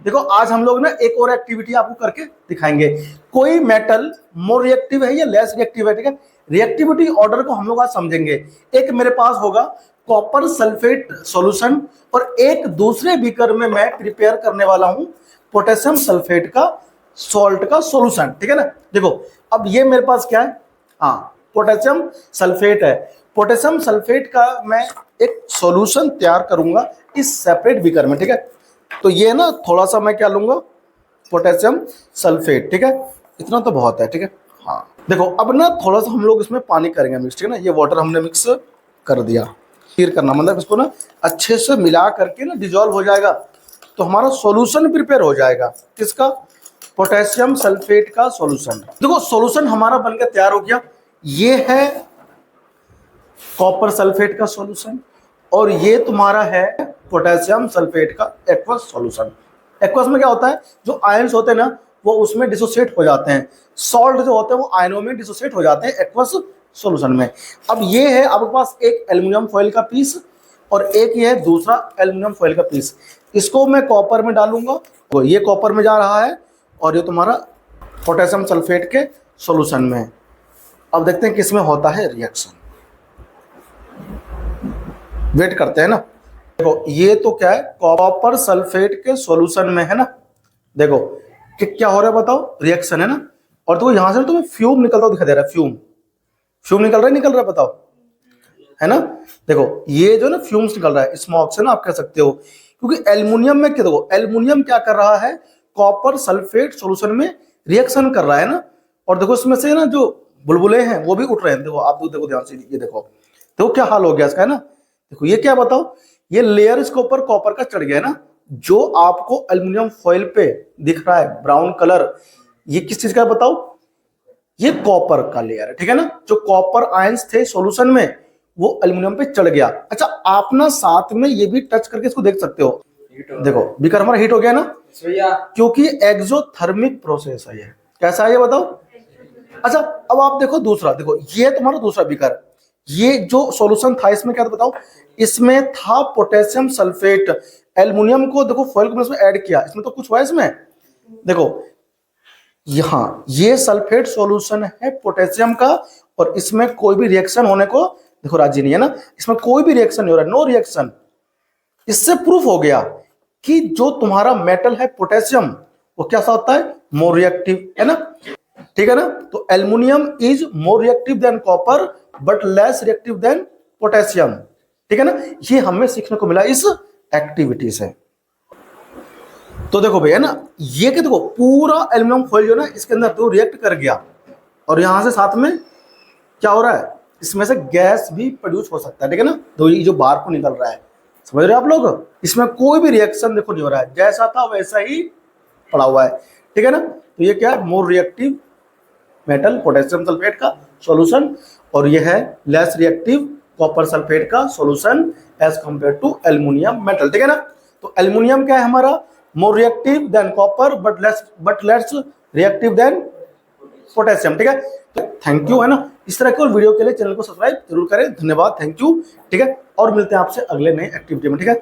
देखो आज हम लोग ना एक और एक्टिविटी आपको करके दिखाएंगे। कोई मेटल मोर रिएक्टिव है या लेस रिएक्टिव है, ठीक है। रिएक्टिविटी ऑर्डर को हम लोग आज समझेंगे। एक मेरे पास होगा कॉपर सल्फेट सॉल्यूशन और एक दूसरे बीकर में मैं प्रिपेयर करने वाला हूं पोटेशियम सल्फेट का सॉल्ट का सॉल्यूशन, ठीक है ना। देखो अब ये मेरे पास क्या है, हाँ पोटेशियम सल्फेट है। पोटेशियम सल्फेट का मैं एक सॉल्यूशन तैयार करूंगा इस सेपरेट बीकर में, ठीक है। तो ये ना थोड़ा सा मैं क्या लूंगा, पोटेशियम सल्फेट, ठीक है। इतना तो बहुत है, ठीक है। हाँ देखो अब ना थोड़ा सा हम लोग इसमें पानी करेंगे मिक्स, ठीक है ना। ये वाटर हमने मिक्स कर दिया, फिर करना मतलब इसको ना अच्छे से मिला करके ना डिजोल्व हो जाएगा तो हमारा सॉल्यूशन प्रिपेयर हो जाएगा। किसका, पोटेशियम सल्फेट का सॉल्यूशन। देखो सॉल्यूशन हमारा बनकर तैयार हो गया। ये है कॉपर सल्फेट का सॉल्यूशन और ये तुम्हारा है पोटेशियम सल्फेट का एक्वस सॉल्यूशन। एक्वस में क्या होता है, जो आयंस होते हैं ना वो उसमें डिसोसिएट हो जाते हैं, सॉल्ट जो होते हैं वो आयनों में डिसोसिएट हो जाते हैं एक्वस सॉल्यूशन में। अब ये है आपके पास एक एल्युमिनियम फॉइल का पीस और एक ये है दूसरा एल्युमिनियम फॉइल का पीस। इसको मैं कॉपर में डालूंगा, तो ये कॉपर में जा रहा है और ये तुम्हारा पोटेशियम सल्फेट के सॉल्यूशन में। अब देखते हैं किसमें होता है रिएक्शन, वेट करते हैं ना। देखो ये तो क्या है, कॉपर सल्फेट के सॉल्यूशन में है ना। देखो कि क्या हो रहा है बताओ, रिएक्शन है ना। और देखो यहां से तुम्हें फ्यूम निकलता दिखाई दे रहा है, फ्यूम निकल रहा है बताओ, है ना। देखो ये जो ना फ्यूम्स निकल रहा है, स्मोक से ना आप कह सकते हो, क्योंकि एल्युमिनियम में क्या, देखो एल्युमिनियम क्या कर रहा है, कॉपर सल्फेट सॉल्यूशन में रिएक्शन कर रहा है ना। और देखो इसमें से ना जो बुलबुले हैं वो भी उठ रहे हैं। देखो आप देखो ध्यान से, ये देखो क्या हाल हो गया इसका, है ना। देखो ये क्या बताओ, ये लेयर इसके ऊपर कॉपर का चढ़ गया है ना। जो आपको एल्युमिनियम फॉइल पे दिख रहा है ब्राउन कलर, ये किस चीज का है बताओ, ये कॉपर का लेयर है, ठीक है ना। जो कॉपर आयंस थे सॉल्यूशन में वो एल्युमिनियम पे चढ़ गया। अच्छा आप ना साथ में ये भी टच करके इसको देख सकते हो। देखो बीकर हमारा हीट हो गया ना, क्योंकि एक्सोथर्मिक प्रोसेस है ये। कैसा है ये बताओ। अच्छा अब आप देखो दूसरा, देखो ये तुम्हारा दूसरा बीकर, ये जो सॉल्यूशन था इसमें क्या था बताओ, इसमें था पोटेशियम सल्फेट। एल्युमिनियम को देखो फॉइल को इसमें ऐड किया, इसमें तो कुछ हुआ इसमें। देखो यहां ये सल्फेट सॉल्यूशन है पोटेशियम का और इसमें कोई भी रिएक्शन होने को देखो राजी नहीं है ना। इसमें कोई भी रिएक्शन नहीं हो रहा है, नो रिएक्शन। इससे प्रूफ हो गया कि जो तुम्हारा मेटल है पोटेशियम वो क्या सा होता है, मोर रिएक्टिव, है ना, ठीक है ना। तो aluminium is more reactive than copper but less reactive than potassium, ठीक है ना। ये हमें सीखने को मिला इस एक्टिविटी से। तो देखो भैया ना, ये कि देखो पूरा एल्युमिनियम फॉइल जो ना इसके अंदर तो रिएक्ट कर गया और यहां से साथ में क्या हो रहा है, इसमें से गैस भी प्रोड्यूस हो सकता है, ठीक है ना। तो ये जो बाहर को निकल रहा है, समझ रहे हो आप लोग, इसमें कोई भी रिएक्शन देखो नहीं हो रहा है, जैसा था वैसा ही पड़ा हुआ है, ठीक है ना। तो ये क्या है, more reactive metal potassium sulphate का सॉल्यूशन और ये है लेस रिएक्टिव कॉपर सल्फेट का solution as compare to aluminium metal, ठीक है ना। तो एल्युमिनियम क्या है हमारा, more reactive than copper but less reactive than potassium, ठीक है। तो थैंक यू, है ना। इस तरह के और वीडियो के लिए चैनल को सब्सक्राइब जरूर करें। धन्यवाद, थैंक यू, ठीक है। और मिलते हैं आपसे अगले नए एक्टिविटी में, ठीक है।